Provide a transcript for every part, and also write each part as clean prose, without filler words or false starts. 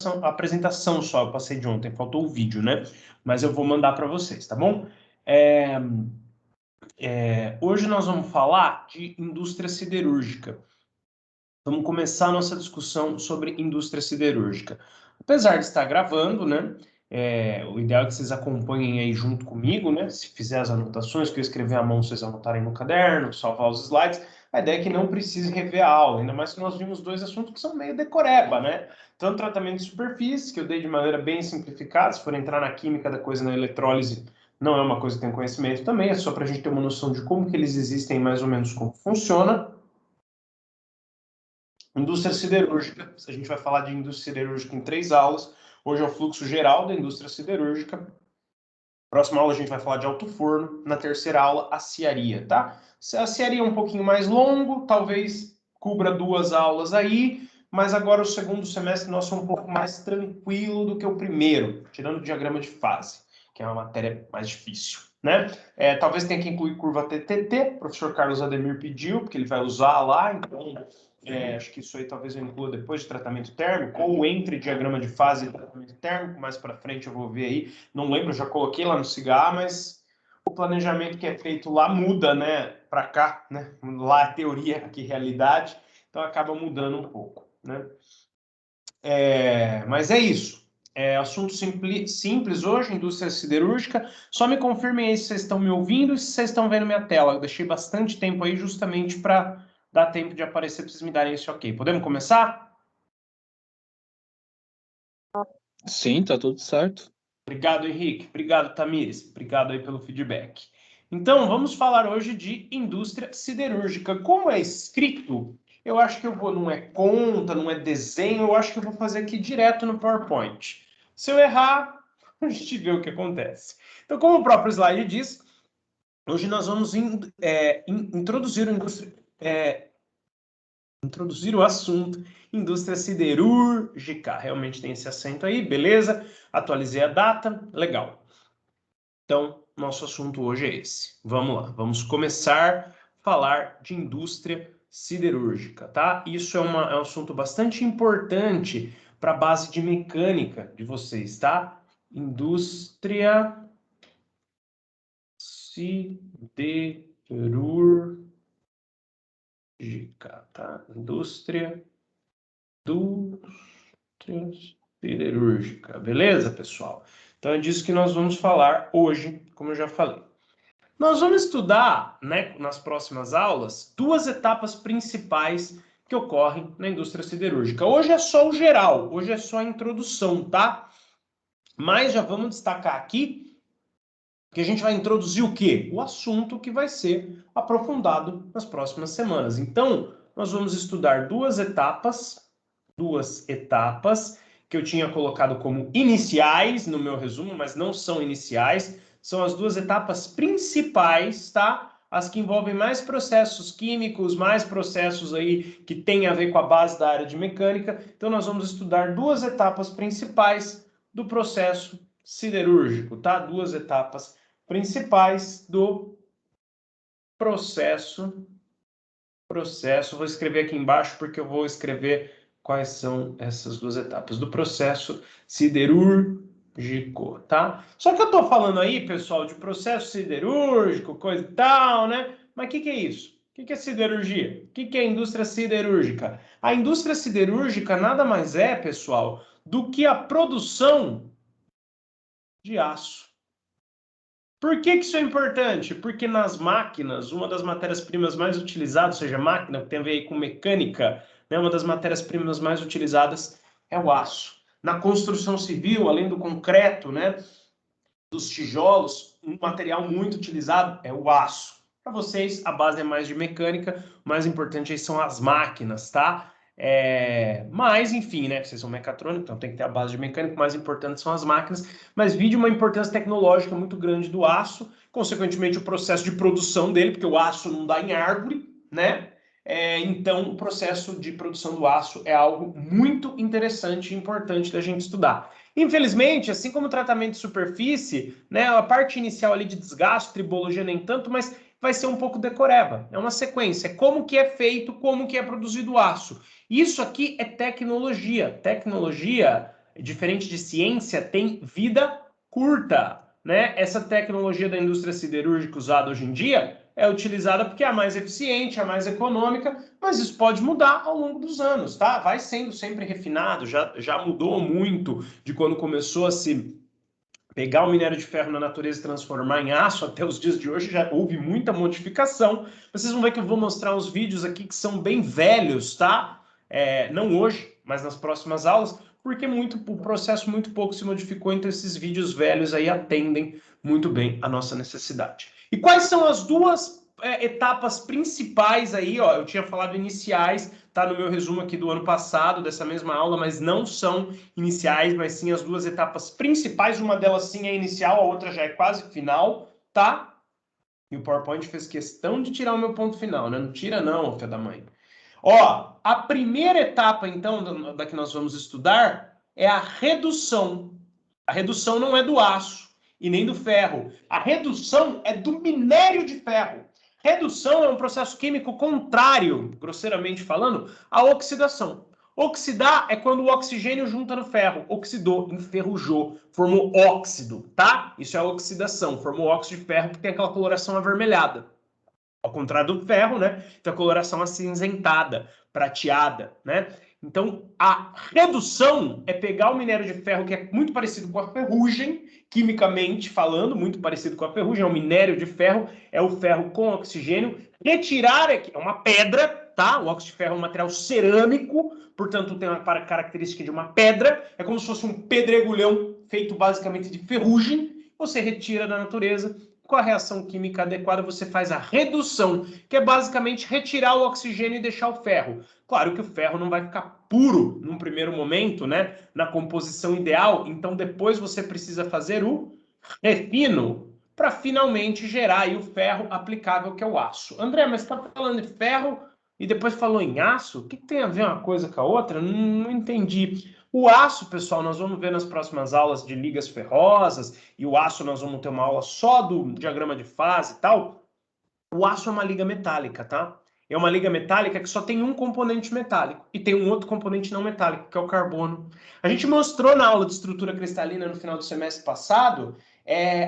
apresentação só, eu passei de ontem, faltou o vídeo, né? Mas eu vou mandar para vocês, tá bom? Hoje nós vamos falar de indústria siderúrgica. Vamos começar a nossa discussão sobre indústria siderúrgica. Apesar de estar gravando, né? O ideal é que vocês acompanhem aí junto comigo, né? Se fizer as anotações, que eu escrever à mão, vocês anotarem no caderno, salvar os slides. A ideia é que não precise rever a aula, ainda mais que nós vimos dois assuntos que são meio decoreba, né? Tanto tratamento de superfície, que eu dei de maneira bem simplificada, se for entrar na química da coisa, na eletrólise, não é uma coisa que tem conhecimento também, é só para a gente ter uma noção de como que eles existem, mais ou menos como funciona. Indústria siderúrgica, a gente vai falar de indústria siderúrgica em 3 aulas. Hoje é o fluxo geral da indústria siderúrgica. Próxima aula a gente vai falar de alto forno. Na terceira aula, aciaria, tá? A aciaria é um pouquinho mais longo, talvez cubra 2 aulas aí, mas agora o segundo semestre nosso é um pouco mais tranquilo do que o primeiro, tirando o diagrama de fase, que é uma matéria mais difícil, né? Talvez tenha que incluir curva TTT, o professor Carlos Ademir pediu, porque ele vai usar lá, então acho que isso aí talvez eu inclua depois de tratamento térmico, ou entre diagrama de fase e tratamento térmico, mais para frente eu vou ver aí, não lembro, já coloquei lá no CIGA, mas o planejamento que é feito lá muda, né, para cá, né, lá é teoria, aqui é realidade, então acaba mudando um pouco, né. Mas é isso. Assunto simples hoje, indústria siderúrgica. Só me confirmem aí se vocês estão me ouvindo e se vocês estão vendo minha tela. Eu deixei bastante tempo aí justamente para dar tempo de aparecer para vocês me darem esse ok. Podemos começar? Sim, tá tudo certo. Obrigado, Henrique. Obrigado, Tamires. Obrigado aí pelo feedback. Então, vamos falar hoje de indústria siderúrgica. Como é escrito, eu acho que eu vou, não é conta, não é desenho, eu acho que eu vou fazer aqui direto no PowerPoint. Se eu errar, a gente vê o que acontece. Então, como o próprio slide diz, hoje nós vamos introduzir o assunto indústria siderúrgica. Realmente tem esse acento aí, beleza? Atualizei a data, legal. Então, nosso assunto hoje é esse. Vamos lá, vamos começar a falar de indústria siderúrgica, tá? Isso é um assunto bastante importante para a base de mecânica de vocês, tá? Indústria siderúrgica, tá? Indústria siderúrgica, beleza, pessoal? Então é disso que nós vamos falar hoje, como eu já falei. Nós vamos estudar, né, nas próximas aulas, 2 etapas principais que ocorrem na indústria siderúrgica. Hoje é só o geral, hoje é só a introdução, tá? Mas já vamos destacar aqui que a gente vai introduzir o quê? O assunto que vai ser aprofundado nas próximas semanas. Então, nós vamos estudar 2 etapas que eu tinha colocado como iniciais no meu resumo, mas não são iniciais, são as 2 etapas principais, tá? As que envolvem mais processos químicos, mais processos aí que tem a ver com a base da área de mecânica. Então, nós vamos estudar 2 etapas principais do processo siderúrgico, tá? 2 etapas principais do processo. Vou escrever aqui embaixo porque eu vou escrever quais são essas 2 etapas do processo siderúrgico, tá? Só que eu tô falando aí, pessoal, de processo siderúrgico, coisa e tal, né? Mas o que é isso? O que é siderurgia? O que é indústria siderúrgica? A indústria siderúrgica nada mais é, pessoal, do que a produção de aço. Por que isso é importante? Porque nas máquinas, uma das matérias-primas mais utilizadas, ou seja, máquina que tem a ver aí com mecânica, né, uma das matérias-primas mais utilizadas é o aço. Na construção civil, além do concreto, né, dos tijolos, um material muito utilizado é o aço. Para vocês, a base é mais de mecânica, o mais importante aí são as máquinas, tá? Mas, enfim, né? Vocês são mecatrônicos, então tem que ter a base de mecânica, o mais importante são as máquinas, mas vide uma importância tecnológica muito grande do aço, consequentemente o processo de produção dele, porque o aço não dá em árvore, né? Então, o processo de produção do aço é algo muito interessante e importante da gente estudar. Infelizmente, assim como o tratamento de superfície, né, a parte inicial ali de desgaste, tribologia nem tanto, mas vai ser um pouco decoreba. É uma sequência, como que é feito, como que é produzido o aço. Isso aqui é tecnologia. Tecnologia diferente de ciência, tem vida curta, né? Essa tecnologia da indústria siderúrgica usada hoje em dia é utilizada porque é a mais eficiente, a mais econômica, mas isso pode mudar ao longo dos anos, tá? Vai sendo sempre refinado, já mudou muito de quando começou a se pegar o minério de ferro na natureza e transformar em aço, até os dias de hoje já houve muita modificação. Vocês vão ver que eu vou mostrar uns vídeos aqui que são bem velhos, tá? Não hoje, mas nas próximas aulas, porque o processo muito pouco se modificou, então esses vídeos velhos aí atendem muito bem a nossa necessidade. E quais são as duas etapas principais aí, ó? Eu tinha falado iniciais, tá no meu resumo aqui do ano passado, dessa mesma aula, mas não são iniciais, mas sim as duas etapas principais. Uma delas sim é inicial, a outra já é quase final, tá? E o PowerPoint fez questão de tirar o meu ponto final, né? Não tira não, filho da mãe. Ó, a primeira etapa, então, da que nós vamos estudar é a redução. A redução não é do aço e nem do ferro. A redução é do minério de ferro. Redução é um processo químico contrário, grosseiramente falando, à oxidação. Oxidar é quando o oxigênio junta no ferro. Oxidou, enferrujou, formou óxido, tá? Isso é oxidação, formou óxido de ferro porque tem aquela coloração avermelhada. Ao contrário do ferro, né? Tem a coloração acinzentada, prateada, né? Então, a redução é pegar o minério de ferro, que é muito parecido com a ferrugem, quimicamente falando, muito parecido com a ferrugem, é o minério de ferro, é o ferro com oxigênio, retirar, é uma pedra, tá? O óxido de ferro é um material cerâmico, portanto tem uma característica de uma pedra, é como se fosse um pedregulhão feito basicamente de ferrugem, você retira da natureza. Com a reação química adequada, você faz a redução, que é basicamente retirar o oxigênio e deixar o ferro. Claro que o ferro não vai ficar puro num primeiro momento, né? Na composição ideal, então depois você precisa fazer o refino para finalmente gerar aí o ferro aplicável, que é o aço. André, mas você está falando de ferro e depois falou em aço? O que tem a ver uma coisa com a outra? Não entendi. O aço, pessoal, nós vamos ver nas próximas aulas de ligas ferrosas, e o aço nós vamos ter uma aula só do diagrama de fase e tal. O aço é uma liga metálica, tá? É uma liga metálica que só tem um componente metálico e tem um outro componente não metálico, que é o carbono. A gente mostrou na aula de estrutura cristalina no final do semestre passado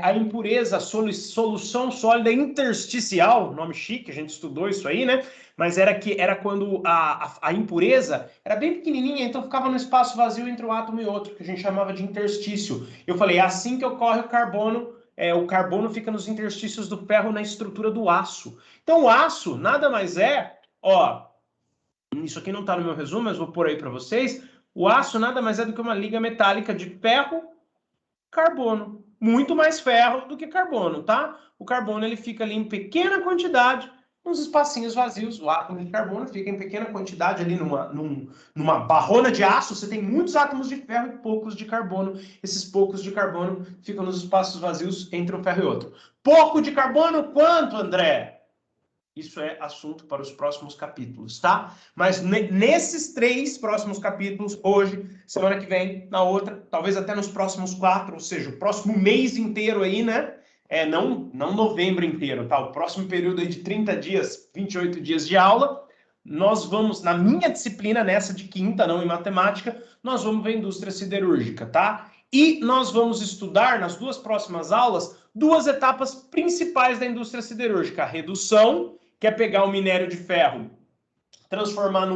a impureza, a solução sólida intersticial, nome chique, a gente estudou isso aí, né? Mas era quando a impureza era bem pequenininha, então ficava no espaço vazio entre um átomo e outro, que a gente chamava de interstício. Eu falei, é assim que ocorre o carbono fica nos interstícios do ferro na estrutura do aço. Então, o aço nada mais é, ó, isso aqui não está no meu resumo, mas vou pôr aí para vocês. O aço nada mais é do que uma liga metálica de ferro-carbono. Muito mais ferro do que carbono, tá? O carbono ele fica ali em pequena quantidade nos espacinhos vazios. O átomo de carbono fica em pequena quantidade ali numa barrona de aço. Você tem muitos átomos de ferro e poucos de carbono. Esses poucos de carbono ficam nos espaços vazios entre um ferro e outro. Pouco de carbono quanto, André? Isso é assunto para os próximos capítulos, tá? Mas nesses 3 próximos capítulos, hoje, semana que vem, na outra, talvez até nos próximos 4, ou seja, o próximo mês inteiro aí, né? Não novembro inteiro, tá? O próximo período aí de 30 dias, 28 dias de aula, nós vamos, na minha disciplina, nessa de quinta, não em matemática, nós vamos ver indústria siderúrgica, tá? E nós vamos estudar, nas 2 próximas aulas, 2 etapas principais da indústria siderúrgica, a redução, que é pegar o minério de ferro, transformar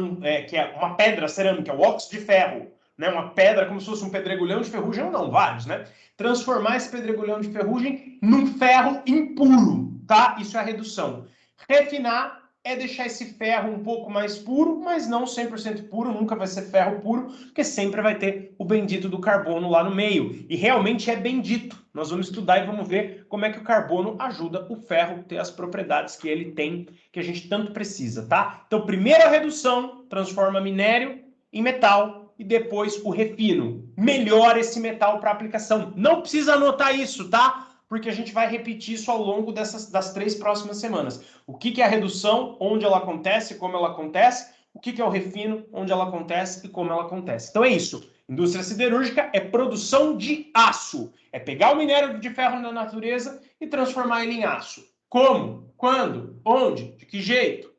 que é uma pedra cerâmica, o óxido de ferro, né? Uma pedra como se fosse um pedregulhão de ferrugem, ou não, vários, né? Transformar esse pedregulhão de ferrugem num ferro impuro, tá? Isso é a redução. Refinar é deixar esse ferro um pouco mais puro, mas não 100% puro, nunca vai ser ferro puro, porque sempre vai ter o bendito do carbono lá no meio. E realmente é bendito. Nós vamos estudar e vamos ver como é que o carbono ajuda o ferro a ter as propriedades que ele tem, que a gente tanto precisa, tá? Então, primeiro a redução, transforma minério em metal, e depois o refino. Melhora esse metal para aplicação. Não precisa anotar isso, tá? Porque a gente vai repetir isso ao longo das 3 próximas semanas. O que é a redução, onde ela acontece, como ela acontece, o que é o refino, onde ela acontece e como ela acontece. Então é isso. Indústria siderúrgica é produção de aço. É pegar o minério de ferro na natureza e transformar ele em aço. Como? Quando? Onde? De que jeito?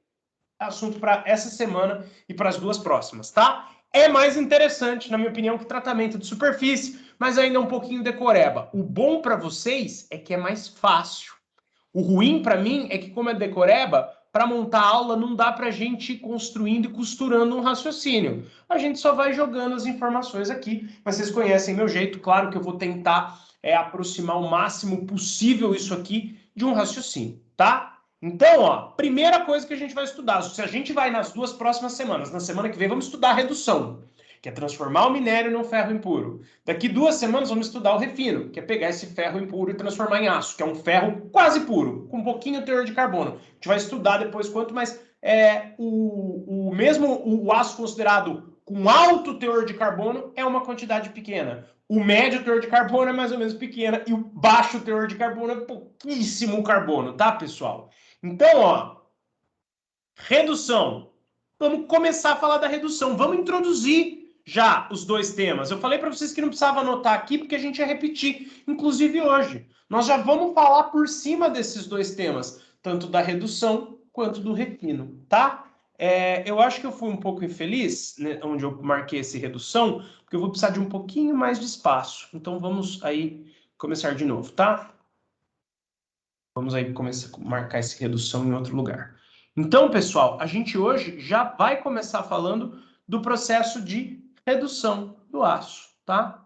É assunto para essa semana e para as 2 próximas, tá? é mais interessante, na minha opinião, que tratamento de superfície, mas ainda um pouquinho decoreba. O bom para vocês é que é mais fácil. O ruim para mim é que, como é decoreba, para montar aula não dá para a gente ir construindo e costurando um raciocínio. A gente só vai jogando as informações aqui, mas vocês conhecem meu jeito, claro que eu vou tentar aproximar o máximo possível isso aqui de um raciocínio, tá? Então, ó, primeira coisa que a gente vai estudar, se a gente vai nas 2 próximas semanas, na semana que vem vamos estudar a redução, que é transformar o minério num ferro impuro. Daqui 2 semanas vamos estudar o refino, que é pegar esse ferro impuro e transformar em aço, que é um ferro quase puro, com um pouquinho teor de carbono. A gente vai estudar depois quanto mais o aço considerado com alto teor de carbono é uma quantidade pequena. O médio teor de carbono é mais ou menos pequena e o baixo teor de carbono é pouquíssimo carbono, tá, pessoal? Então, ó, redução. Vamos começar a falar da redução. Vamos introduzir já os 2 temas. Eu falei para vocês que não precisava anotar aqui, porque a gente ia repetir, inclusive hoje. Nós já vamos falar por cima desses 2 temas, tanto da redução quanto do refino, tá? Eu acho que eu fui um pouco infeliz, né, onde eu marquei essa redução, porque eu vou precisar de um pouquinho mais de espaço. Então, vamos aí começar de novo, tá? Vamos aí começar a marcar essa redução em outro lugar. Então, pessoal, a gente hoje já vai começar falando do processo de redução do aço, tá?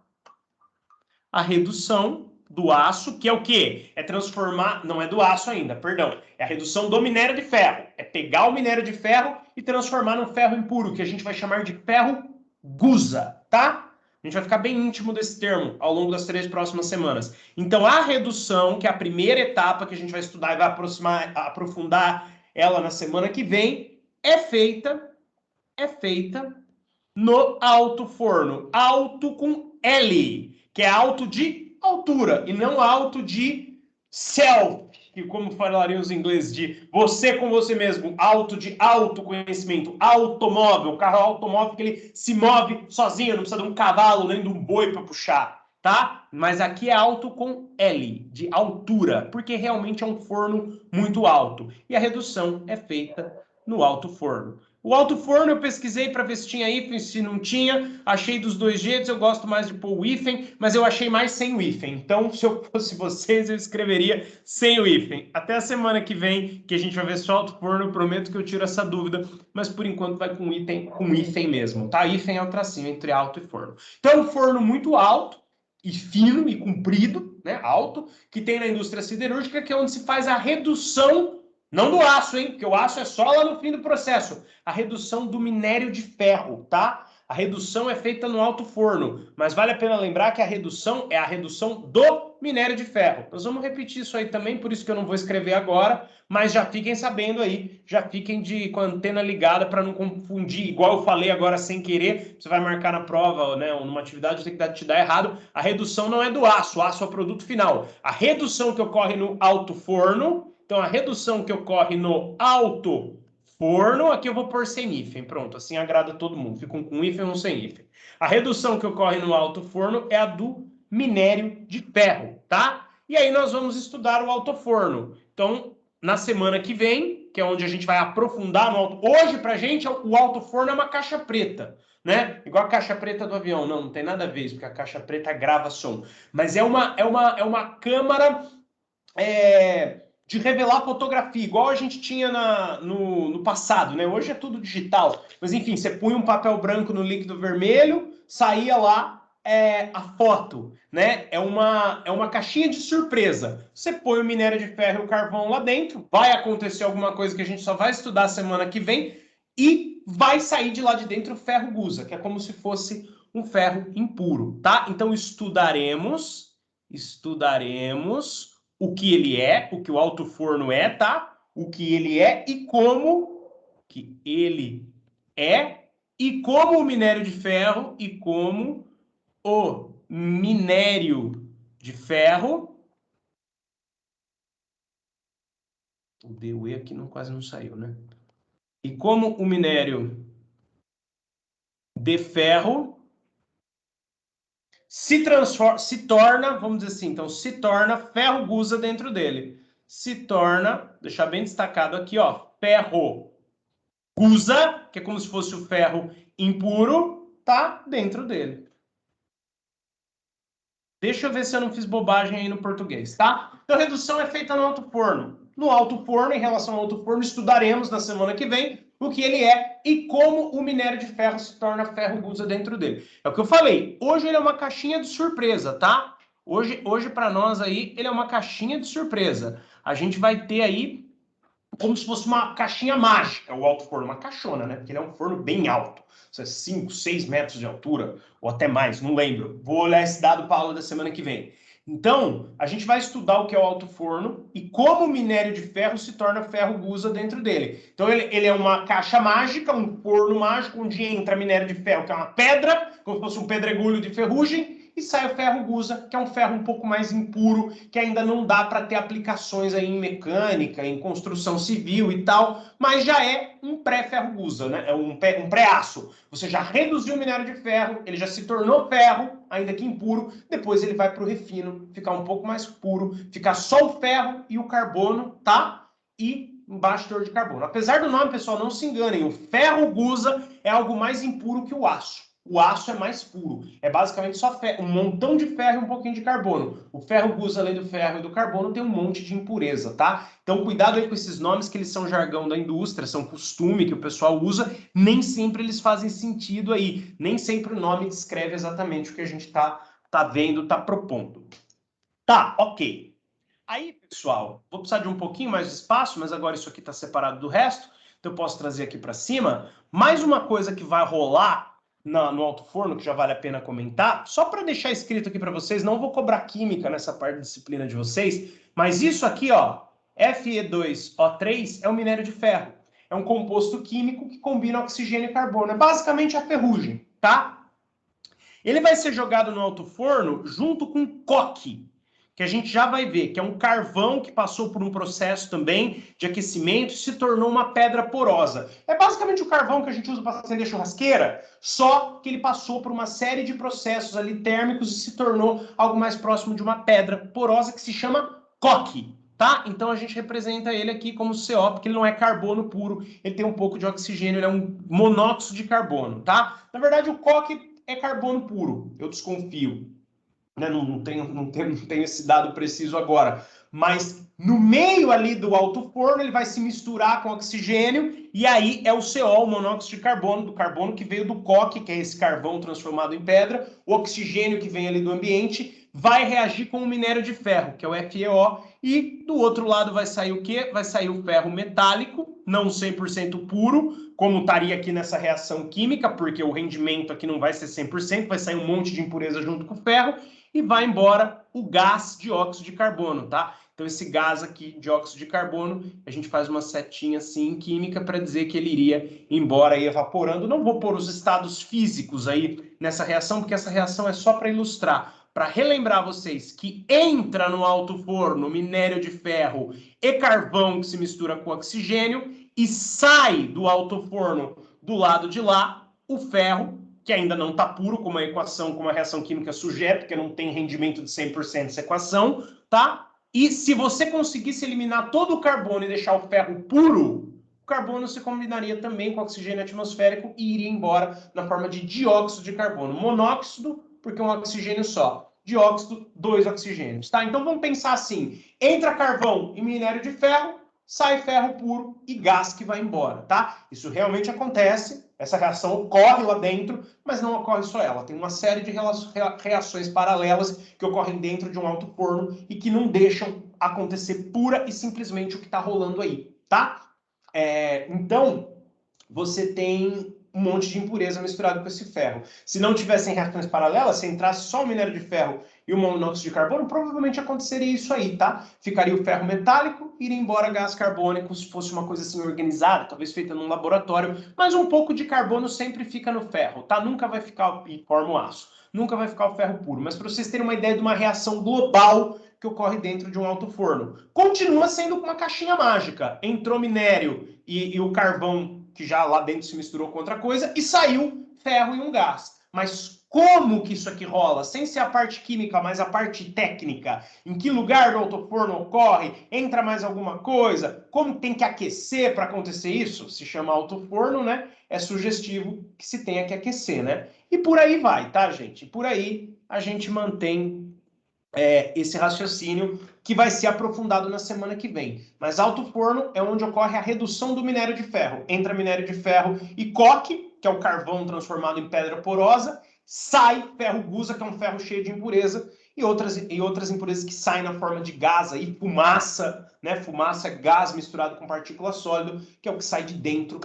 A redução do aço, que é o quê? É transformar, não é do aço ainda, perdão, é a redução do minério de ferro. É pegar o minério de ferro e transformar num ferro impuro, que a gente vai chamar de ferro gusa, tá? A gente vai ficar bem íntimo desse termo ao longo das 3 próximas semanas. Então, a redução, que é a primeira etapa que a gente vai estudar e vai aprofundar ela na semana que vem, é feita no alto forno. Alto com L, que é alto de altura e não alto de self, que como falariam os ingleses, de você com você mesmo, alto de autoconhecimento, automóvel, o carro é automóvel que ele se move sozinho, não precisa de um cavalo nem de um boi para puxar, tá? Mas aqui é alto com L, de altura, porque realmente é um forno muito alto. E a redução é feita no alto forno. O alto forno eu pesquisei para ver se tinha hífen, se não tinha. Achei dos 2 jeitos, eu gosto mais de pôr o hífen, mas eu achei mais sem o hífen. Então, se eu fosse vocês, eu escreveria sem o hífen. Até a semana que vem, que a gente vai ver só o alto forno, eu prometo que eu tiro essa dúvida, mas por enquanto vai com hífen mesmo, tá? Hífen é o tracinho entre alto e forno. Então, é um forno muito alto e fino e comprido, né? Alto, que tem na indústria siderúrgica, que é onde se faz a redução. Não do aço, hein? Porque o aço é só lá no fim do processo. A redução do minério de ferro, tá? A redução é feita no alto forno, mas vale a pena lembrar que a redução é a redução do minério de ferro. Nós vamos repetir isso aí também, por isso que eu não vou escrever agora, mas já fiquem sabendo aí, já fiquem com a antena ligada para não confundir, igual eu falei agora sem querer, você vai marcar na prova, né, ou numa atividade, tem que te dar errado. A redução não é do aço, o aço é o produto final. A redução que ocorre no alto forno, então, a redução que ocorre no alto forno, aqui eu vou pôr sem hífen, pronto, assim agrada todo mundo, fica com hífen ou sem hífen. A redução que ocorre no alto forno é a do minério de ferro, tá? E aí nós vamos estudar o alto forno. Então, na semana que vem, que é onde a gente vai aprofundar no alto... Hoje, pra gente, o alto forno é uma caixa preta, né? Igual a caixa preta do avião. Não tem nada a ver isso, porque a caixa preta grava som. Mas é uma câmara... de revelar fotografia, igual a gente tinha no passado, né? Hoje é tudo digital. Mas enfim, você punha um papel branco no líquido vermelho, saía lá a foto, né? É uma caixinha de surpresa. Você põe o minério de ferro e o carvão lá dentro, vai acontecer alguma coisa que a gente só vai estudar semana que vem e vai sair de lá de dentro o ferro gusa, que é como se fosse um ferro impuro, tá? Então estudaremos o que ele é, o que o alto forno é, tá? O que ele é e como que ele é e como o minério de ferro e como o minério de ferro. O DUE aqui quase não saiu, né? E como o minério de ferro se torna, vamos dizer assim, então se torna ferro gusa dentro dele. Se torna, deixar bem destacado aqui, ó, ferro gusa, que é como se fosse o ferro impuro, tá dentro dele. Deixa eu ver se eu não fiz bobagem aí no português, tá? Então, redução é feita no alto forno. No alto forno, em relação ao alto forno, estudaremos na semana que vem o que ele é e como o minério de ferro se torna ferro-gusa dentro dele. É o que eu falei. Hoje ele é uma caixinha de surpresa, tá? Hoje para nós aí, ele é uma caixinha de surpresa. A gente vai ter aí como se fosse uma caixinha mágica, o alto forno, uma caixona, né? Porque ele é um forno bem alto. Isso é 5, 6 metros de altura, ou até mais, não lembro. Vou olhar esse dado para a aula da semana que vem. Então, a gente vai estudar o que é o alto forno e como o minério de ferro se torna ferro-gusa dentro dele. Então, ele é uma caixa mágica, um forno mágico, onde entra minério de ferro, que é uma pedra, como se fosse um pedregulho de ferrugem, e sai o ferro-gusa, que é um ferro um pouco mais impuro, que ainda não dá para ter aplicações aí em mecânica, em construção civil e tal, mas já é um pré-ferro-gusa, né? É um pré-aço. Você já reduziu o minério de ferro, ele já se tornou ferro, ainda que impuro, depois ele vai para o refino, ficar um pouco mais puro, ficar só o ferro e o carbono, tá? E baixo teor de carbono. Apesar do nome, pessoal, não se enganem, o ferro-gusa é algo mais impuro que o aço. O aço é mais puro. É basicamente só ferro, um montão de ferro e um pouquinho de carbono. O ferro-gusa, além do ferro e do carbono, tem um monte de impureza, tá? Então, cuidado aí com esses nomes, que eles são jargão da indústria, são costume que o pessoal usa. Nem sempre eles fazem sentido aí. Nem sempre o nome descreve exatamente o que a gente tá vendo, tá propondo. Tá, ok. Aí, pessoal, vou precisar de um pouquinho mais de espaço, mas agora isso aqui está separado do resto, então eu posso trazer aqui para cima. Mais uma coisa que vai rolar no alto forno, que já vale a pena comentar, só para deixar escrito aqui para vocês, não vou cobrar química nessa parte da disciplina de vocês, mas isso aqui, ó, Fe2O3 é um minério de ferro. É um composto químico que combina oxigênio e carbono. É basicamente a ferrugem, tá? Ele vai ser jogado no alto forno junto com coque, que a gente já vai ver, que é um carvão que passou por um processo também de aquecimento e se tornou uma pedra porosa. É basicamente o carvão que a gente usa para acender churrasqueira, só que ele passou por uma série de processos ali térmicos e se tornou algo mais próximo de uma pedra porosa que se chama coque, tá? Então a gente representa ele aqui como CO, porque ele não é carbono puro, ele tem um pouco de oxigênio, ele é um monóxido de carbono, tá? Na verdade, o coque é carbono puro, eu desconfio. Né? Não tenho esse dado preciso agora. Mas no meio ali do alto forno, ele vai se misturar com oxigênio, e aí é o CO, o monóxido de carbono, do carbono que veio do coque, que é esse carvão transformado em pedra, o oxigênio que vem ali do ambiente, vai reagir com o minério de ferro, que é o FeO, e do outro lado vai sair o quê? Vai sair o ferro metálico, não 100% puro, como estaria aqui nessa reação química, porque o rendimento aqui não vai ser 100%, vai sair um monte de impureza junto com o ferro, e vai embora o gás dióxido de carbono, tá? Então esse gás aqui, dióxido de carbono, a gente faz uma setinha assim em química para dizer que ele iria embora aí evaporando. Não vou pôr os estados físicos aí nessa reação, porque essa reação é só para ilustrar, para relembrar vocês que entra no alto forno minério de ferro e carvão que se mistura com oxigênio e sai do alto forno do lado de lá o ferro, que ainda não está puro, como a equação, como a reação química sugere, porque não tem rendimento de 100% essa equação, tá? E se você conseguisse eliminar todo o carbono e deixar o ferro puro, o carbono se combinaria também com o oxigênio atmosférico e iria embora na forma de dióxido de carbono. Monóxido, porque é um oxigênio só. Dióxido, 2 oxigênios, tá? Então vamos pensar assim, entra carvão e minério de ferro, sai ferro puro e gás que vai embora, tá? Isso realmente acontece, essa reação ocorre lá dentro, mas não ocorre só ela. Tem uma série de reações paralelas que ocorrem dentro de um alto forno e que não deixam acontecer pura e simplesmente o que está rolando aí, tá? Então, você tem um monte de impureza misturado com esse ferro. Se não tivessem reações paralelas, se entrasse só o minério de ferro e o monóxido de carbono, provavelmente aconteceria isso aí, tá? Ficaria o ferro metálico, iria embora gás carbônico, se fosse uma coisa assim organizada, talvez feita num laboratório, mas um pouco de carbono sempre fica no ferro, tá? Nunca vai ficar, e forma o aço, nunca vai ficar o ferro puro. Mas para vocês terem uma ideia de uma reação global que ocorre dentro de um alto forno. Continua sendo uma caixinha mágica. Entrou minério e o carvão que já lá dentro se misturou com outra coisa, e saiu ferro e um gás. Mas como que isso aqui rola? Sem ser a parte química, mas a parte técnica. Em que lugar do autoforno ocorre? Entra mais alguma coisa? Como tem que aquecer para acontecer isso? Se chama autoforno, né? É sugestivo que se tenha que aquecer, né? E por aí vai, tá, gente? Por aí a gente mantém esse raciocínio que vai ser aprofundado na semana que vem. Mas alto forno é onde ocorre a redução do minério de ferro. Entra minério de ferro e coque, que é o carvão transformado em pedra porosa, sai ferro gusa, que é um ferro cheio de impureza, e outras impurezas que saem na forma de gás e fumaça, né? Fumaça, gás misturado com partícula sólida, que é o que sai de dentro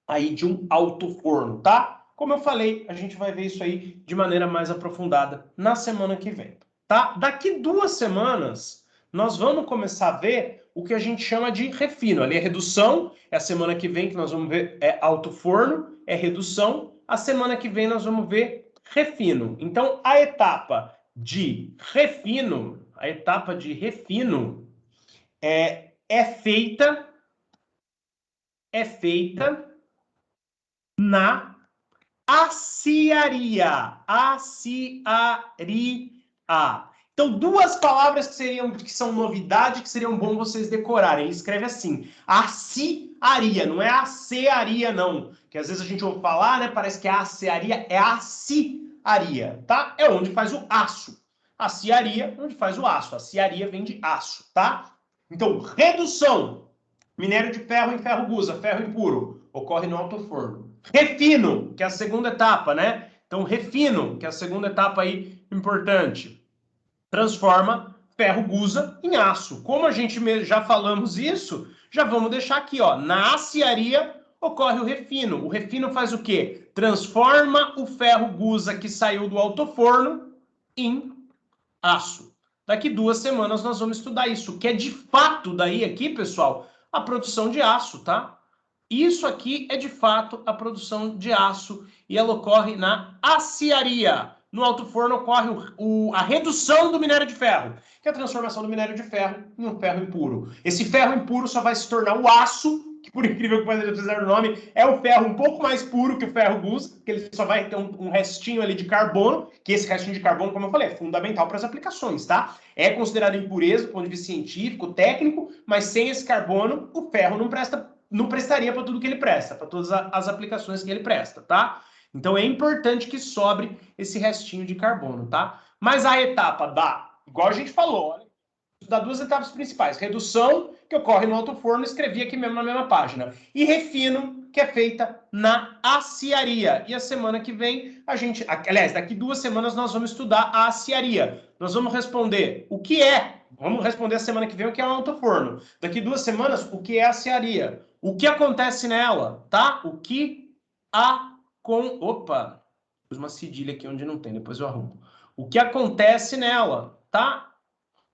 aí de um alto forno, tá? Como eu falei, a gente vai ver isso aí de maneira mais aprofundada na semana que vem, tá? Daqui 2 semanas, nós vamos começar a ver o que a gente chama de refino. Ali é redução, é a semana que vem que nós vamos ver alto forno, é redução. A semana que vem nós vamos ver refino. Então, a etapa de refino é feita na aciaria. Aciaria. Então, 2 palavras que são novidade, que seriam bom vocês decorarem. Escreve assim, aciaria, não é acearia, não. Que às vezes a gente ouve falar, né? Parece que é acearia, é aciaria, tá? É onde faz o aço. Aciaria, onde faz o aço. Aciaria vem de aço, tá? Então, redução. Minério de ferro em ferro gusa, ferro impuro, ocorre no alto forno. Refino, que é a segunda etapa, né? Então, refino, que é a segunda etapa aí importante. Transforma ferro gusa em aço. Como a gente já falamos isso, já vamos deixar aqui, ó. Na aciaria ocorre o refino. O refino faz o quê? Transforma o ferro gusa que saiu do alto forno em aço. Daqui 2 semanas nós vamos estudar isso, que é de fato daí aqui, pessoal, a produção de aço, tá? Isso aqui é de fato a produção de aço e ela ocorre na aciaria. No alto forno ocorre a redução do minério de ferro, que é a transformação do minério de ferro em um ferro impuro. Esse ferro impuro só vai se tornar o aço, que por incrível que pareça, apesar do nome, é o ferro um pouco mais puro que o ferro gusa, que ele só vai ter um restinho ali de carbono, que esse restinho de carbono, como eu falei, é fundamental para as aplicações, tá? É considerado impureza do ponto de vista científico, técnico, mas sem esse carbono, o ferro não prestaria para tudo que ele presta, para todas as aplicações que ele presta, tá? Então é importante que sobre esse restinho de carbono, tá? Mas a etapa igual a gente falou, olha, dá 2 etapas principais. Redução, que ocorre no alto forno, escrevi aqui mesmo na mesma página. E refino, que é feita na aciaria. E a semana que vem, aliás, daqui 2 semanas nós vamos estudar a aciaria. Nós vamos responder o que é. Vamos responder a semana que vem o que é o alto forno. Daqui 2 semanas, o que é a aciaria. O que acontece nela, tá? O que Opa, pus uma cedilha aqui onde não tem, depois eu arrumo. O que acontece nela, tá?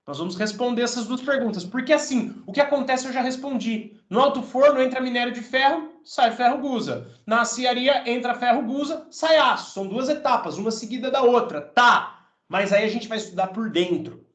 Nós vamos responder essas 2 perguntas. Porque assim, o que acontece eu já respondi. No alto forno entra minério de ferro, sai ferro gusa. Na aciaria entra ferro gusa, sai aço. São 2 etapas, uma seguida da outra. Tá, mas aí a gente vai estudar por dentro.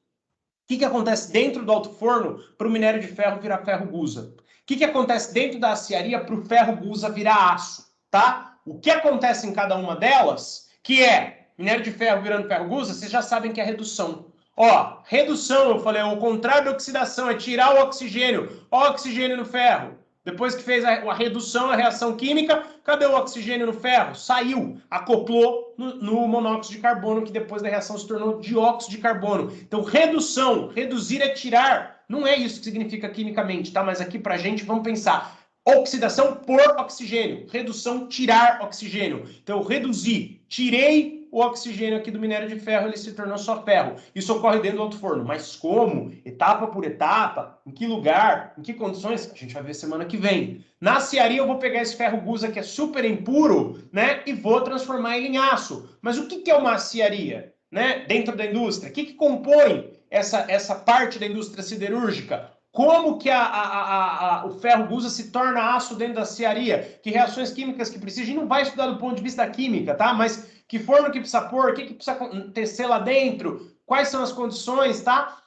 O que acontece dentro do alto forno para o minério de ferro virar ferro gusa? O que acontece dentro da aciaria para o ferro gusa virar aço? Tá? O que acontece em cada uma delas, que é minério de ferro virando ferro gusa, vocês já sabem que é redução. Ó, redução, eu falei, o contrário da oxidação é tirar o oxigênio. Ó, oxigênio no ferro. Depois que fez a redução, a reação química, cadê o oxigênio no ferro? Saiu, acoplou no monóxido de carbono, que depois da reação se tornou dióxido de carbono. Então, redução, reduzir é tirar. Não é isso que significa quimicamente, tá? Mas aqui pra gente, vamos pensar. Oxidação por oxigênio. Redução, tirar oxigênio. Então, eu reduzi, tirei o oxigênio aqui do minério de ferro, ele se tornou só ferro. Isso ocorre dentro do alto forno. Mas como? Etapa por etapa? Em que lugar? Em que condições? A gente vai ver semana que vem. Na aciaria eu vou pegar esse ferro gusa que é super impuro, né? E vou transformar ele em aço. Mas o que é uma aciaria, né? Dentro da indústria? O que compõe essa parte da indústria siderúrgica? Como que o ferro gusa se torna aço dentro da aciaria? Que reações químicas que precisa? A gente não vai estudar do ponto de vista da química, tá? Mas que forno que precisa pôr, o que precisa tecer lá dentro, quais são as condições, tá?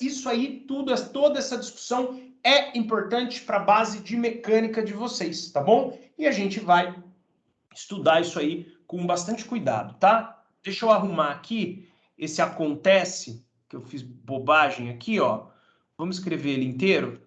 Isso aí, toda essa discussão é importante para a base de mecânica de vocês, tá bom? E a gente vai estudar isso aí com bastante cuidado, tá? Deixa eu arrumar aqui esse acontece, que eu fiz bobagem aqui, ó. Vamos escrever ele inteiro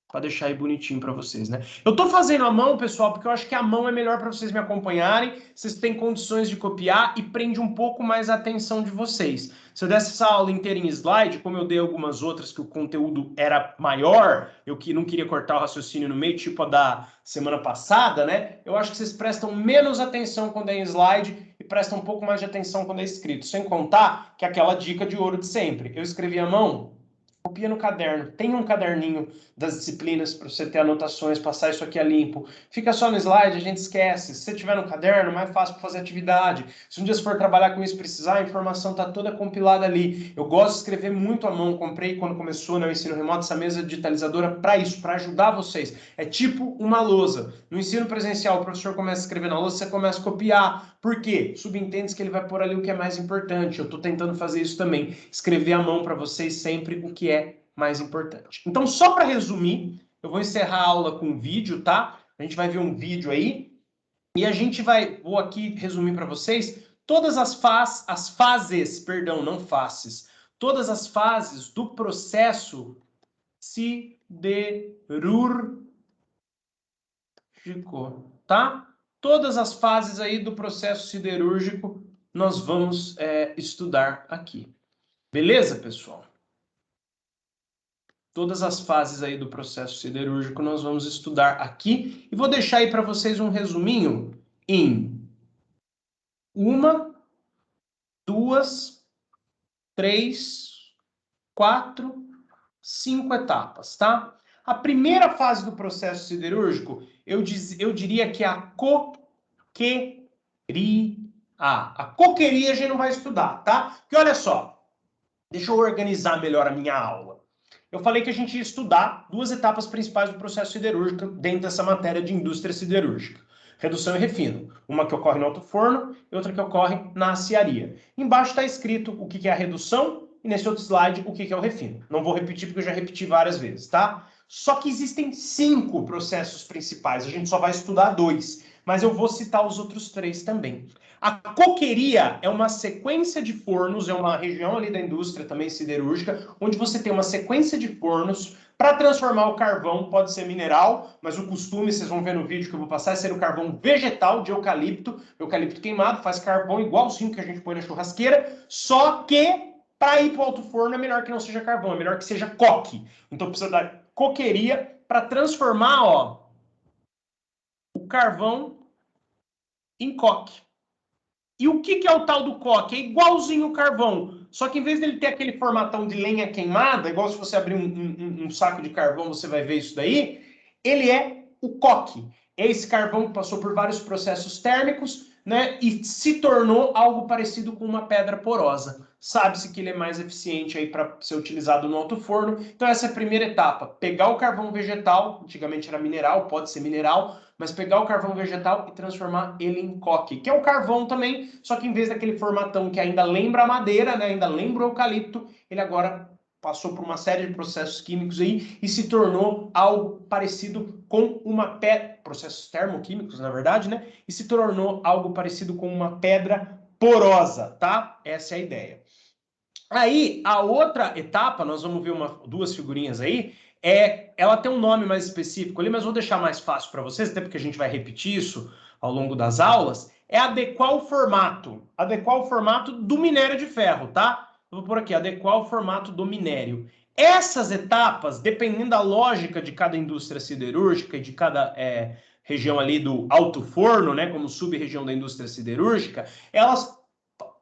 para deixar aí bonitinho para vocês, né? Eu tô fazendo a mão, pessoal, porque eu acho que a mão é melhor para vocês me acompanharem, vocês têm condições de copiar e prende um pouco mais a atenção de vocês. Se eu desse essa aula inteira em slide, como eu dei algumas outras que o conteúdo era maior, eu que não queria cortar o raciocínio no meio, tipo a da semana passada, né? Eu acho que vocês prestam menos atenção quando é em slide e prestam um pouco mais de atenção quando é escrito, sem contar que é aquela dica de ouro de sempre. Eu escrevi à mão, copia no caderno, tem um caderninho das disciplinas para você ter anotações, passar isso aqui a limpo. Fica só no slide, a gente esquece. Se você tiver no caderno, mais fácil para fazer atividade. Se um dia você for trabalhar com isso precisar, a informação está toda compilada ali. Eu gosto de escrever muito à mão. Comprei quando começou no ensino remoto essa mesa digitalizadora para isso, para ajudar vocês. É tipo uma lousa. No ensino presencial, o professor começa a escrever na lousa, você começa a copiar. Por quê? Subentende que ele vai pôr ali o que é mais importante. Eu estou tentando fazer isso também. Escrever à mão para vocês sempre o que é mais importante. Então, só para resumir, eu vou encerrar a aula com um vídeo, tá? A gente vai ver um vídeo aí e a gente vou aqui resumir para vocês todas as fases, perdão, não faces, todas as fases do processo siderúrgico, tá? Todas as fases aí do processo siderúrgico nós vamos estudar aqui. Beleza, pessoal? Todas as fases aí do processo siderúrgico nós vamos estudar aqui. E vou deixar aí para vocês um resuminho em 1, 2, 3, 4, 5 etapas, tá? A primeira fase do processo siderúrgico, eu diria que é a coqueria. A coqueria a gente não vai estudar, tá? Porque olha só, deixa eu organizar melhor a minha aula. Eu falei que a gente ia estudar 2 etapas principais do processo siderúrgico dentro dessa matéria de indústria siderúrgica. Redução e refino. Uma que ocorre no alto forno e outra que ocorre na aciaria. Embaixo está escrito o que é a redução e nesse outro slide o que é o refino. Não vou repetir porque eu já repeti várias vezes, tá? Só que existem 5 processos principais. A gente só vai estudar 2, mas eu vou citar os outros 3 também. A coqueria é uma sequência de fornos, é uma região ali da indústria também siderúrgica, onde você tem uma sequência de fornos para transformar o carvão, pode ser mineral, mas o costume, vocês vão ver no vídeo que eu vou passar, é ser o carvão vegetal de eucalipto, eucalipto queimado, faz carvão igualzinho que a gente põe na churrasqueira, só que para ir para o alto forno é melhor que não seja carvão, é melhor que seja coque. Então precisa da coqueria para transformar, ó, o carvão em coque. E o que é o tal do coque? É igualzinho o carvão, só que em vez dele ter aquele formatão de lenha queimada, igual se você abrir um saco de carvão, você vai ver isso daí, ele é o coque. É esse carvão que passou por vários processos térmicos, né, e se tornou algo parecido com uma pedra porosa. Sabe-se que ele é mais eficiente aí para ser utilizado no alto forno. Então essa é a primeira etapa, pegar o carvão vegetal, antigamente era mineral, pode ser mineral, mas pegar o carvão vegetal e transformar ele em coque, que é o carvão também, só que em vez daquele formatão que ainda lembra a madeira, né, ainda lembra o eucalipto, ele agora passou por uma série de processos químicos aí e se tornou algo parecido com uma pedra, processos termoquímicos, na verdade, né, e se tornou algo parecido com uma pedra porosa, tá? Essa é a ideia. Aí, a outra etapa, nós vamos ver 2 figurinhas aí, ela tem um nome mais específico ali, mas vou deixar mais fácil para vocês, até porque a gente vai repetir isso ao longo das aulas, é adequar o formato do minério de ferro, tá? Eu vou por aqui, adequar o formato do minério. Essas etapas, dependendo da lógica de cada indústria siderúrgica e de cada região ali do alto forno, né, como sub-região da indústria siderúrgica, elas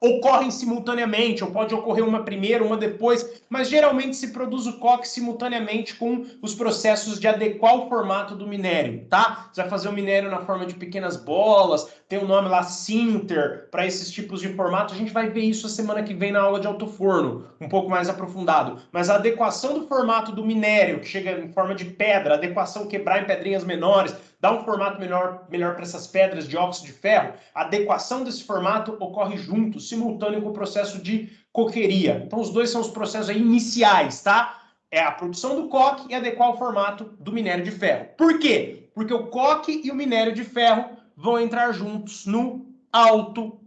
ocorrem simultaneamente, ou pode ocorrer uma primeiro, uma depois, mas geralmente se produz o coque simultaneamente com os processos de adequar o formato do minério, tá? Você vai fazer o minério na forma de pequenas bolas, tem um nome lá, sinter, para esses tipos de formato, a gente vai ver isso a semana que vem na aula de alto forno, um pouco mais aprofundado, mas a adequação do formato do minério, que chega em forma de pedra, a adequação quebrar em pedrinhas menores, dá um formato melhor para essas pedras de óxido de ferro, a adequação desse formato ocorre junto, simultâneo com o processo de coqueria. Então, os dois são os processos aí iniciais, tá? É a produção do coque e adequar o formato do minério de ferro. Por quê? Porque o coque e o minério de ferro vão entrar juntos no alto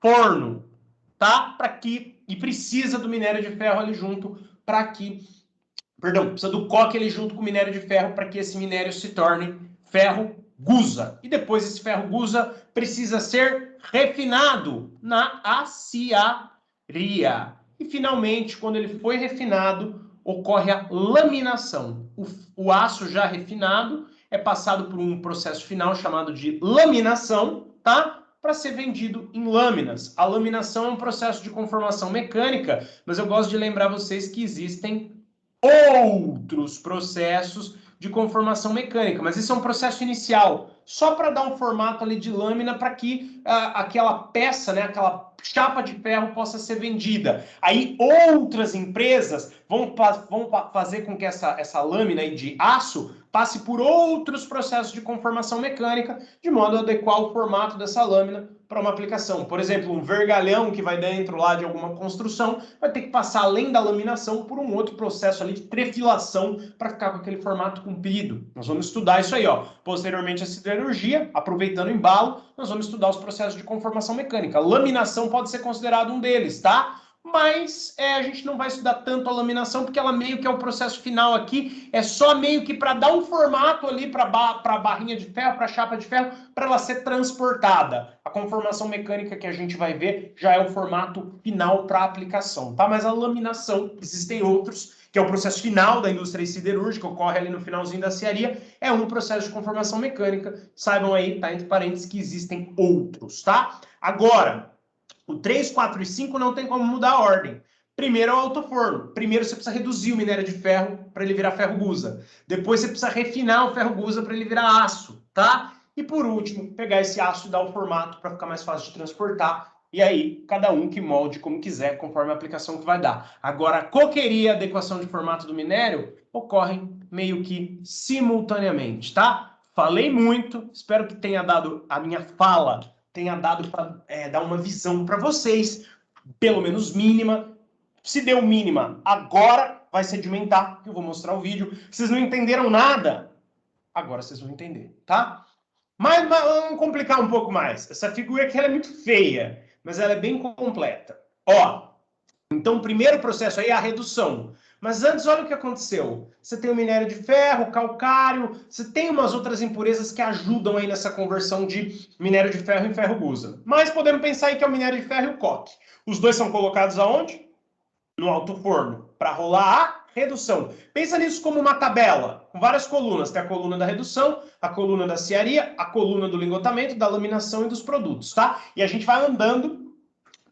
forno, tá? E precisa do minério de ferro ali junto precisa do coque ali junto com o minério de ferro para que esse minério se torne ferro gusa. E depois esse ferro gusa precisa ser refinado na aciaria. E finalmente, quando ele foi refinado, ocorre a laminação. O aço já refinado é passado por um processo final chamado de laminação, tá? Para ser vendido em lâminas. A laminação é um processo de conformação mecânica, mas eu gosto de lembrar vocês que existem outros processos de conformação mecânica, mas isso é um processo inicial, só para dar um formato ali de lâmina para que aquela peça, né, aquela chapa de ferro possa ser vendida. Aí outras empresas vão fazer com que essa lâmina aí de aço passe por outros processos de conformação mecânica, de modo a adequar o formato dessa lâmina para uma aplicação. Por exemplo, um vergalhão que vai dentro lá de alguma construção vai ter que passar, além da laminação, por um outro processo ali de trefilação para ficar com aquele formato comprido. Nós vamos estudar isso aí, ó. Posteriormente, a siderurgia, aproveitando o embalo, nós vamos estudar os processos de conformação mecânica. Laminação pode ser considerado um deles, tá? Mas a gente não vai estudar tanto a laminação, porque ela meio que é o processo final aqui, é só meio que para dar um formato ali para a barrinha de ferro, para a chapa de ferro, para ela ser transportada. A conformação mecânica que a gente vai ver já é o formato final para a aplicação, tá? Mas a laminação, existem outros, que é o processo final da indústria siderúrgica, ocorre ali no finalzinho da aciaria, é um processo de conformação mecânica. Saibam aí, tá entre parênteses, que existem outros, tá? Agora, o 3, 4 e 5 não tem como mudar a ordem. Primeiro é o alto forno. Primeiro você precisa reduzir o minério de ferro para ele virar ferro gusa. Depois você precisa refinar o ferro gusa para ele virar aço, tá? E por último, pegar esse aço e dar o formato para ficar mais fácil de transportar. E aí, cada um que molde como quiser, conforme a aplicação que vai dar. Agora, a coqueria e a adequação de formato do minério ocorrem meio que simultaneamente, tá? Falei muito, espero que tenha dado a minha fala tenha dado para dar uma visão para vocês, pelo menos mínima. Se deu mínima, agora vai sedimentar, que eu vou mostrar o vídeo. Vocês não entenderam nada? Agora vocês vão entender, tá? Mas vamos complicar um pouco mais. Essa figura aqui ela é muito feia, mas ela é bem completa. Ó, então o primeiro processo aí é a redução. Mas antes, olha o que aconteceu. Você tem o minério de ferro, calcário, você tem umas outras impurezas que ajudam aí nessa conversão de minério de ferro em ferro gusa. Mas podemos pensar aí que é o minério de ferro e o coque. Os dois são colocados aonde? No alto forno, para rolar a redução. Pensa nisso como uma tabela, com várias colunas. Tem a coluna da redução, a coluna da aciaria, a coluna do lingotamento, da laminação e dos produtos, tá? E a gente vai andando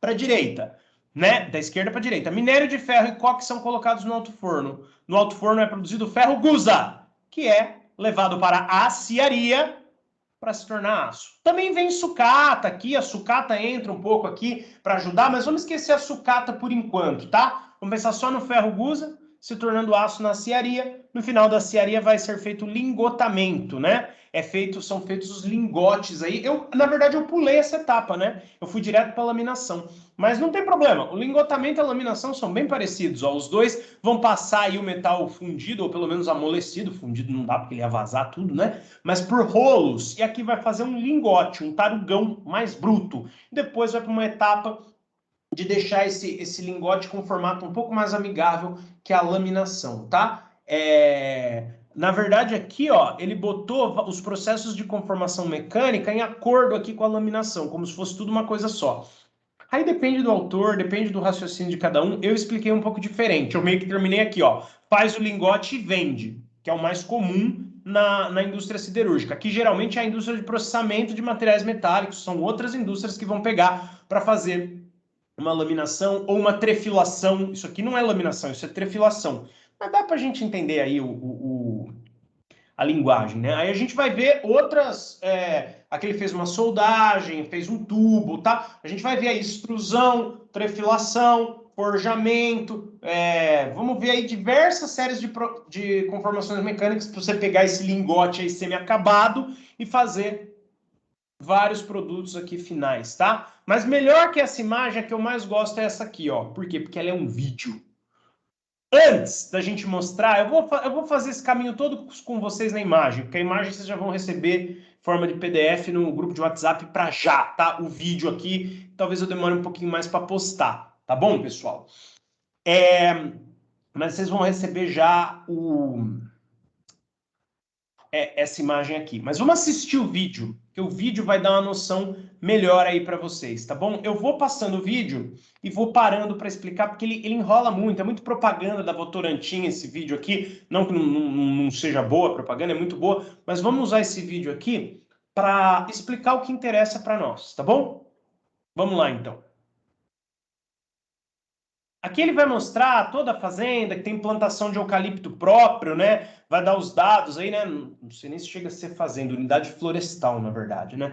para a direita. Né? Da esquerda para a direita. Minério de ferro e coque são colocados no alto forno. No alto forno é produzido ferro gusa, que é levado para a aciaria para se tornar aço. Também vem sucata aqui, a sucata entra um pouco aqui para ajudar, mas vamos esquecer a sucata por enquanto, tá? Vamos pensar só no ferro gusa, se tornando aço na aciaria. No final da aciaria vai ser feito lingotamento, né? São feitos os lingotes aí. Na verdade, eu pulei essa etapa, né? Eu fui direto para a laminação. Mas não tem problema, o lingotamento e a laminação são bem parecidos. Ó. Os dois vão passar aí o metal fundido, ou pelo menos amolecido. Fundido não dá porque ele ia vazar tudo, né? Mas por rolos. E aqui vai fazer um lingote, um tarugão mais bruto. Depois vai para uma etapa de deixar esse lingote com um formato um pouco mais amigável que a laminação, tá? Na verdade, aqui, ó, ele botou os processos de conformação mecânica em acordo aqui com a laminação, como se fosse tudo uma coisa só. Aí depende do autor, depende do raciocínio de cada um. Eu expliquei um pouco diferente. Eu meio que terminei aqui, ó. Faz o lingote e vende, que é o mais comum na indústria siderúrgica. Aqui, geralmente, é a indústria de processamento de materiais metálicos. São outras indústrias que vão pegar para fazer uma laminação ou uma trefilação. Isso aqui não é laminação, isso é trefilação. Mas dá para a gente entender aí a linguagem, né? Aí a gente vai ver outras... aqui ele fez uma soldagem, fez um tubo, tá? A gente vai ver aí extrusão, trefilação, forjamento. Vamos ver aí diversas séries de conformações mecânicas para você pegar esse lingote aí semi-acabado e fazer vários produtos aqui finais, tá? Mas melhor que essa imagem, a que eu mais gosto é essa aqui, ó. Por quê? Porque ela é um vídeo. Antes da gente mostrar, eu vou fazer esse caminho todo com vocês na imagem, porque a imagem vocês já vão receber forma de PDF no grupo de WhatsApp para já, tá? O vídeo aqui, talvez eu demore um pouquinho mais para postar, tá bom, pessoal? Mas vocês vão receber já essa imagem aqui. Mas vamos assistir o vídeo, que o vídeo vai dar uma noção melhor aí para vocês, tá bom? Eu vou passando o vídeo e vou parando para explicar, porque ele enrola muito, é muito propaganda da Votorantim esse vídeo aqui, não que não seja boa a propaganda, é muito boa, mas vamos usar esse vídeo aqui para explicar o que interessa para nós, tá bom? Vamos lá, então. Aqui ele vai mostrar toda a fazenda, que tem plantação de eucalipto próprio, né? Vai dar os dados aí, né? Não sei nem se chega a ser fazenda, unidade florestal, na verdade, né?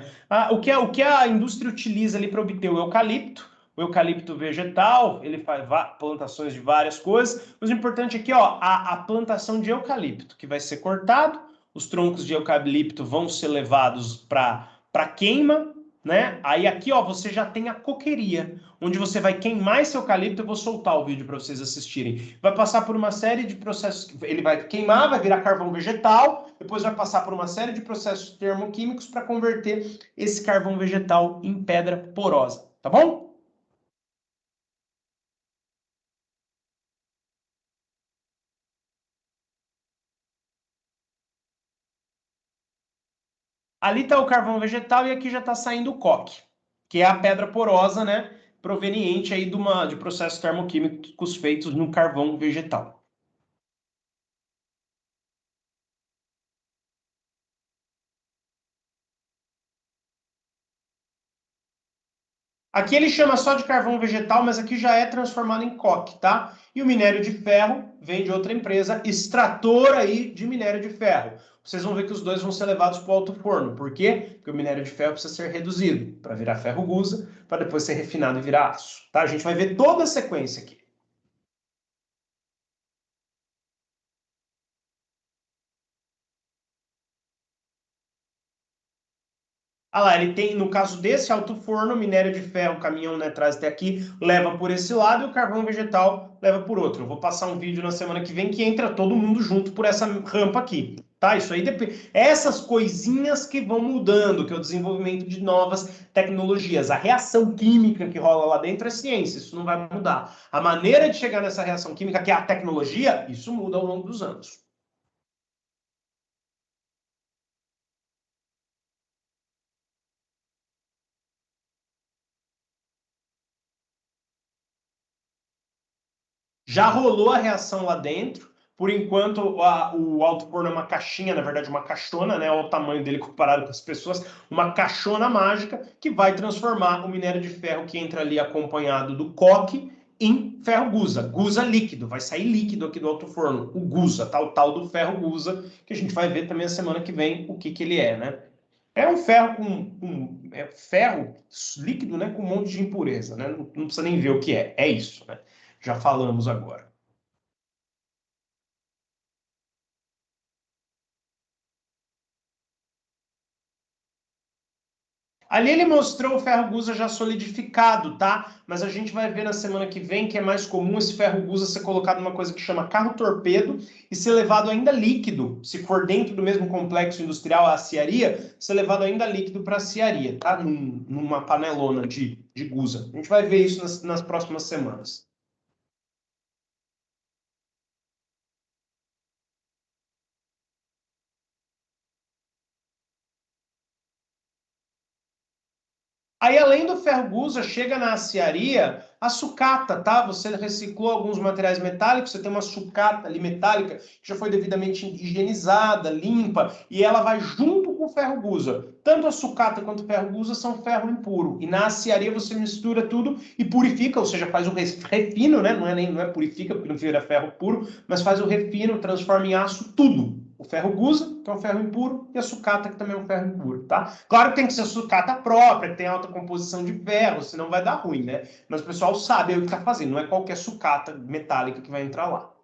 O que a indústria utiliza ali para obter o eucalipto vegetal, ele faz plantações de várias coisas. Mas o importante aqui, ó, a plantação de eucalipto, que vai ser cortado, os troncos de eucalipto vão ser levados para queima, né? Aí aqui, ó, você já tem a coqueria, onde você vai queimar esse eucalipto. Eu vou soltar o vídeo para vocês assistirem. Vai passar por uma série de processos, ele vai queimar, vai virar carvão vegetal, depois vai passar por uma série de processos termoquímicos para converter esse carvão vegetal em pedra porosa, tá bom? Ali está o carvão vegetal e aqui já está saindo o coque, que é a pedra porosa, né? Proveniente aí de processos termoquímicos feitos no carvão vegetal. Aqui ele chama só de carvão vegetal, mas aqui já é transformado em coque, tá? E o minério de ferro vem de outra empresa, extrator aí de minério de ferro. Vocês vão ver que os dois vão ser levados para o alto forno. Por quê? Porque o minério de ferro precisa ser reduzido para virar ferro gusa, para depois ser refinado e virar aço, tá? A gente vai ver toda a sequência aqui. Ah lá, ele tem, no caso desse alto forno, o minério de ferro, o caminhão, né, traz até aqui, leva por esse lado e o carvão vegetal leva por outro. Eu vou passar um vídeo na semana que vem que entra todo mundo junto por essa rampa aqui, tá? Isso aí depende. Essas coisinhas que vão mudando, que é o desenvolvimento de novas tecnologias. A reação química que rola lá dentro é ciência, isso não vai mudar. A maneira de chegar nessa reação química, que é a tecnologia, isso muda ao longo dos anos. Já rolou a reação lá dentro. Por enquanto, o alto forno é uma caixinha, na verdade, uma caixona, né? Olha o tamanho dele comparado com as pessoas. Uma caixona mágica que vai transformar o minério de ferro que entra ali acompanhado do coque em ferro gusa. Gusa líquido. Vai sair líquido aqui do alto forno. O gusa, tá? O tal do ferro gusa, que a gente vai ver também a semana que vem o que ele é, né? É um ferro ferro líquido, né? Com um monte de impureza, né? Não precisa nem ver o que é. É isso, né? Já falamos agora. Ali ele mostrou o ferro gusa já solidificado, tá? Mas a gente vai ver na semana que vem que é mais comum esse ferro gusa ser colocado numa coisa que chama carro-torpedo e ser levado ainda líquido, se for dentro do mesmo complexo industrial, a aciaria, ser levado ainda líquido para a aciaria, tá? Numa panelona de gusa. A gente vai ver isso nas próximas semanas. Aí, além do ferro gusa, chega na aciaria a sucata, tá? Você reciclou alguns materiais metálicos, você tem uma sucata ali metálica que já foi devidamente higienizada, limpa, e ela vai junto com o ferro gusa. Tanto a sucata quanto o ferro gusa são ferro impuro. E na aciaria você mistura tudo e purifica, ou seja, faz o refino, né? Não é purifica, porque não vira ferro puro, mas faz o refino, transforma em aço tudo. O ferro gusa, que é um ferro impuro, e a sucata, que também é um ferro impuro, tá? Claro que tem que ser sucata própria, que tem alta composição de ferro, senão vai dar ruim, né? Mas o pessoal sabe o que está fazendo, não é qualquer sucata metálica que vai entrar lá.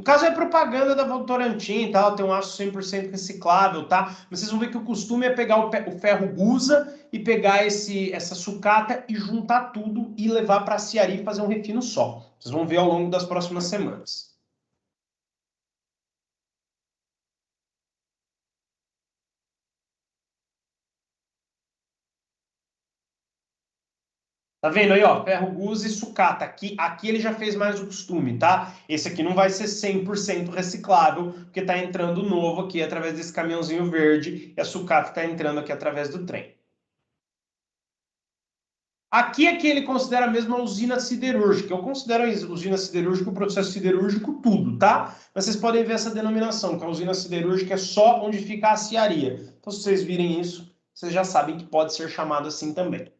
caso é propaganda da Votorantim, tal, tem um aço 100% reciclável, tá? Mas vocês vão ver que o costume é pegar o ferro gusa e pegar essa sucata e juntar tudo e levar para a aciaria e fazer um refino só. Vocês vão ver ao longo das próximas semanas. Tá vendo aí, ó? Ferro gusa e sucata. Aqui ele já fez mais o costume, tá? Esse aqui não vai ser 100% reciclável, porque tá entrando novo aqui através desse caminhãozinho verde e a sucata tá entrando aqui através do trem. Aqui é que ele considera mesmo a usina siderúrgica. Eu considero a usina siderúrgica, o processo siderúrgico, tudo, tá? Mas vocês podem ver essa denominação, que a usina siderúrgica é só onde fica a aciaria. Então, se vocês virem isso, vocês já sabem que pode ser chamado assim também.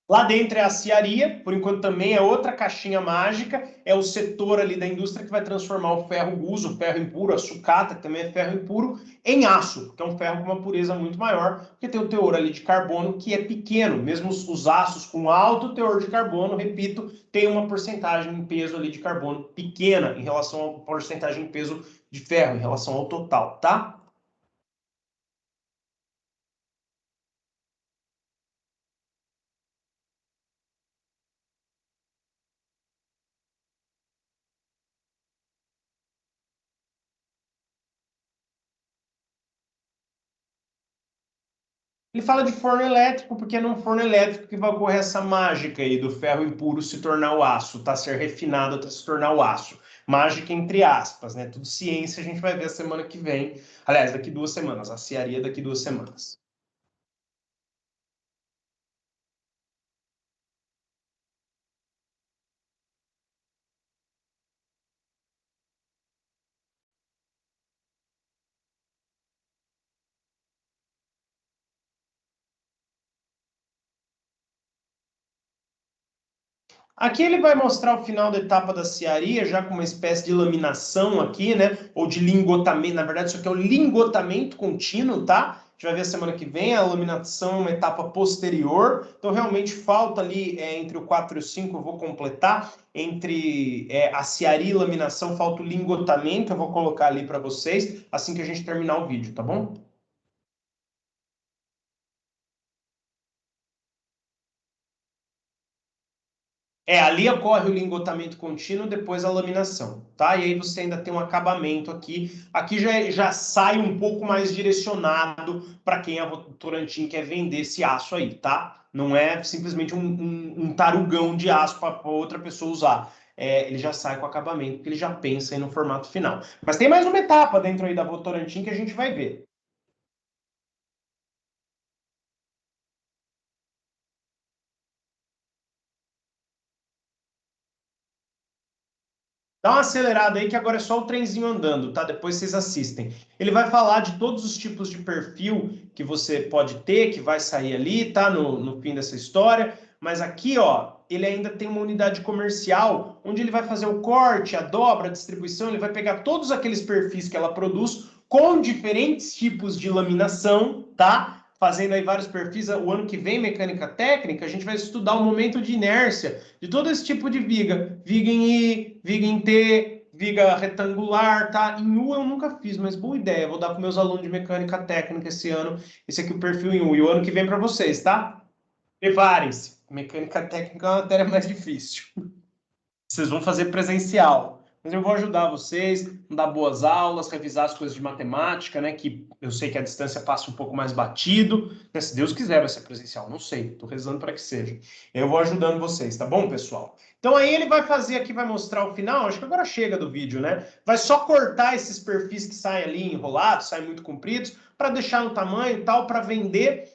Lá dentro é a aciaria, por enquanto também é outra caixinha mágica, é o setor ali da indústria que vai transformar o ferro guso, o ferro impuro, a sucata, que também é ferro impuro, em aço, que é um ferro com uma pureza muito maior, porque tem o teor ali de carbono que é pequeno, mesmo os aços com alto teor de carbono, repito, tem uma porcentagem em peso ali de carbono pequena em relação à porcentagem em peso de ferro, em relação ao total, tá? Ele fala de forno elétrico, porque é num forno elétrico que vai ocorrer essa mágica aí do ferro impuro se tornar o aço, tá? Ser refinado até se tornar o aço. Mágica entre aspas, né? Tudo ciência, a gente vai ver a semana que vem. Aliás, daqui 2 semanas, a aciaria daqui 2 semanas. Aqui ele vai mostrar o final da etapa da aciaria, já com uma espécie de laminação aqui, né? Ou de lingotamento. Na verdade, isso aqui é o lingotamento contínuo, tá? A gente vai ver a semana que vem, a laminação é uma etapa posterior. Então, realmente, falta ali entre o 4 e o 5, eu vou completar. Entre aciaria e laminação, falta o lingotamento. Eu vou colocar ali para vocês assim que a gente terminar o vídeo, tá bom? Ali ocorre o lingotamento contínuo, depois a laminação, tá? E aí você ainda tem um acabamento aqui. Aqui já sai um pouco mais direcionado para quem a Votorantim quer vender esse aço aí, tá? Não é simplesmente um tarugão de aço para outra pessoa usar. Ele já sai com acabamento, porque ele já pensa aí no formato final. Mas tem mais uma etapa dentro aí da Votorantim que a gente vai ver. Dá uma acelerada aí que agora é só o trenzinho andando, tá? Depois vocês assistem. Ele vai falar de todos os tipos de perfil que você pode ter, que vai sair ali, tá? No fim dessa história. Mas aqui, ó, ele ainda tem uma unidade comercial, onde ele vai fazer o corte, a dobra, a distribuição, ele vai pegar todos aqueles perfis que ela produz com diferentes tipos de laminação, tá? Fazendo aí vários perfis. O ano que vem, mecânica técnica, a gente vai estudar o momento de inércia de todo esse tipo de viga. Viga em I, viga em T, viga retangular, tá? Em U eu nunca fiz, mas boa ideia. Vou dar para meus alunos de mecânica técnica esse ano. Esse aqui é o perfil em U. E o ano que vem para vocês, tá? Preparem-se. Mecânica técnica é uma matéria mais difícil. Vocês vão fazer presencial. Mas eu vou ajudar vocês, dar boas aulas, revisar as coisas de matemática, né? Que eu sei que a distância passa um pouco mais batido. Né? Se Deus quiser, vai ser presencial. Não sei, estou rezando para que seja. Eu vou ajudando vocês, tá bom, pessoal? Então aí ele vai fazer aqui, vai mostrar o final. Acho que agora chega do vídeo, né? Vai só cortar esses perfis que saem ali enrolados, saem muito compridos, para deixar no tamanho e tal, para vender.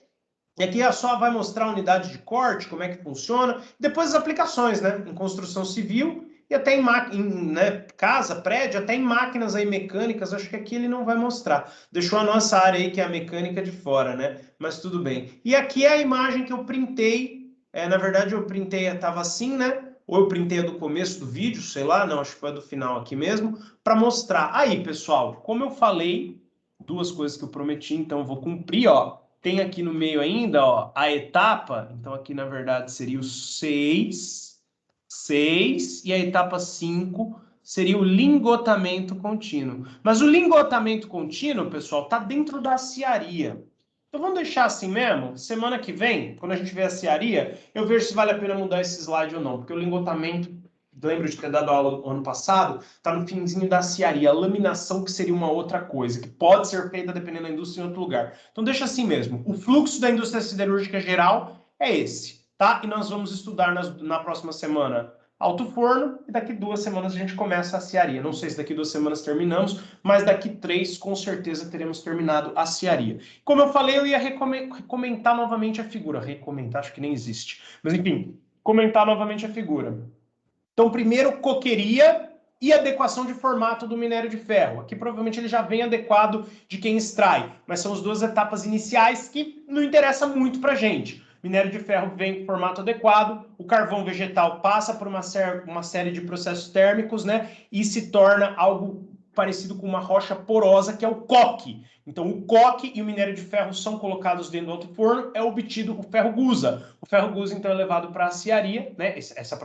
E aqui só vai mostrar a unidade de corte, como é que funciona, depois as aplicações, né? Em construção civil e até né, casa, prédio, até em máquinas aí mecânicas, acho que aqui ele não vai mostrar. Deixou a nossa área aí, que é a mecânica de fora, né? Mas tudo bem. E aqui é a imagem que eu printei. Na verdade, eu printei, estava assim, né? Ou eu printei a do começo do vídeo, sei lá, não, acho que foi a do final aqui mesmo, para mostrar. Aí, pessoal, como eu falei, duas coisas que eu prometi, então eu vou cumprir, ó. Tem aqui no meio ainda, ó, a etapa. Então aqui na verdade seria o 6. 6 e a etapa 5 seria o lingotamento contínuo. Mas o lingotamento contínuo, pessoal, está dentro da aciaria. Então vamos deixar assim mesmo? Semana que vem, quando a gente ver a aciaria, eu vejo se vale a pena mudar esse slide ou não, porque o lingotamento, lembro de ter dado aula ano passado, está no finzinho da aciaria, a laminação que seria uma outra coisa, que pode ser feita dependendo da indústria em outro lugar. Então deixa assim mesmo, o fluxo da indústria siderúrgica geral é esse, tá? E nós vamos estudar na próxima semana alto forno, e daqui 2 semanas a gente começa a aciaria. Não sei se daqui 2 semanas terminamos, mas daqui 3 com certeza teremos terminado a aciaria. Como eu falei, eu ia comentar novamente a figura. Recomentar, acho que nem existe. Mas enfim, comentar novamente a figura. Então, primeiro, coqueria e adequação de formato do minério de ferro. Aqui provavelmente ele já vem adequado de quem extrai, mas são as 2 etapas iniciais que não interessa muito para a gente. Minério de ferro vem em formato adequado, o carvão vegetal passa por uma série de processos térmicos, né, e se torna algo parecido com uma rocha porosa, que é o coque. Então, o coque e o minério de ferro são colocados dentro do alto forno, é obtido o ferro gusa. O ferro gusa, então, é levado para a aciaria, né? Esse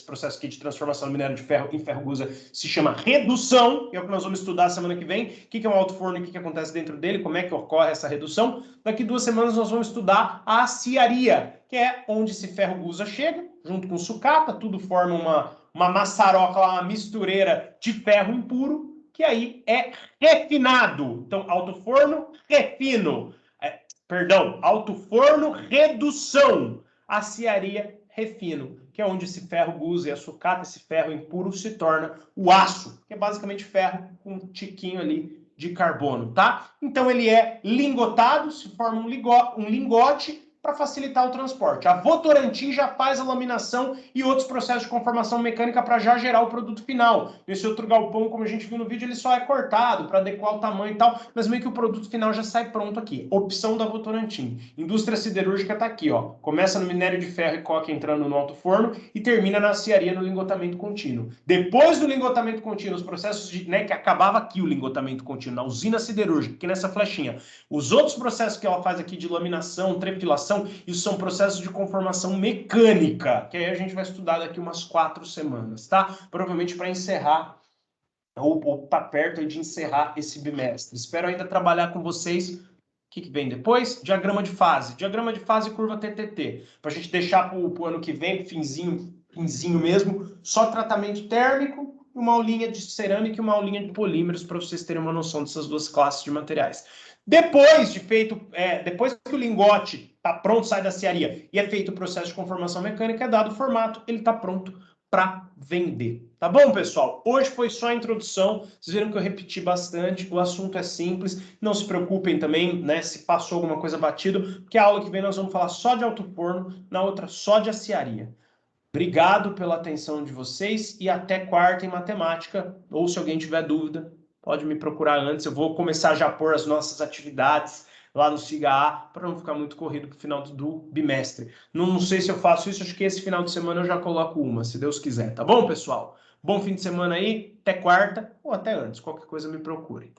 processo aqui de transformação do minério de ferro em ferro gusa se chama redução, que é o que nós vamos estudar semana que vem. O que é um alto forno e o que acontece dentro dele, como é que ocorre essa redução. Daqui 2 semanas nós vamos estudar a aciaria, que é onde esse ferro gusa chega, junto com sucata, tudo forma uma maçaroca, uma mistureira de ferro impuro, que aí é refinado. Então, alto forno, refino. Alto forno, redução. Aciaria, refino, que é onde esse ferro gusa e a sucata, esse ferro impuro, se torna o aço, que é basicamente ferro com um tiquinho ali de carbono, tá? Então, ele é lingotado, se forma um lingote, para facilitar o transporte. A Votorantim já faz a laminação e outros processos de conformação mecânica para já gerar o produto final. Esse outro galpão, como a gente viu no vídeo, ele só é cortado para adequar o tamanho e tal, mas meio que o produto final já sai pronto aqui. Opção da Votorantim. Indústria siderúrgica está aqui, ó. Começa no minério de ferro e coque entrando no alto forno e termina na aciaria no lingotamento contínuo. Depois do lingotamento contínuo, os processos que acabava aqui o lingotamento contínuo, na usina siderúrgica, aqui nessa flechinha. Os outros processos que ela faz aqui de laminação, trefilação, isso são processos de conformação mecânica, que aí a gente vai estudar daqui umas 4 semanas, tá? Provavelmente para encerrar, ou tá perto de encerrar esse bimestre. Espero ainda trabalhar com vocês. O que vem depois? Diagrama de fase. Diagrama de fase e curva TTT. Para a gente deixar para o ano que vem, finzinho mesmo, só tratamento térmico, uma aulinha de cerâmica e uma aulinha de polímeros, para vocês terem uma noção dessas 2 classes de materiais. Depois que o lingote está pronto, sai da aciaria e é feito o processo de conformação mecânica, é dado o formato, ele está pronto para vender. Tá bom, pessoal? Hoje foi só a introdução. Vocês viram que eu repeti bastante. O assunto é simples. Não se preocupem também, né, se passou alguma coisa batido, porque a aula que vem nós vamos falar só de alto forno, na outra só de aciaria. Obrigado pela atenção de vocês e até quarta em matemática. Ou se alguém tiver dúvida, pode me procurar antes. Eu vou começar já a pôr as nossas atividades lá no SIGA para não ficar muito corrido para o final do bimestre. Não sei se eu faço isso, acho que esse final de semana eu já coloco uma, se Deus quiser. Tá bom, pessoal? Bom fim de semana aí, até quarta ou até antes. Qualquer coisa me procure.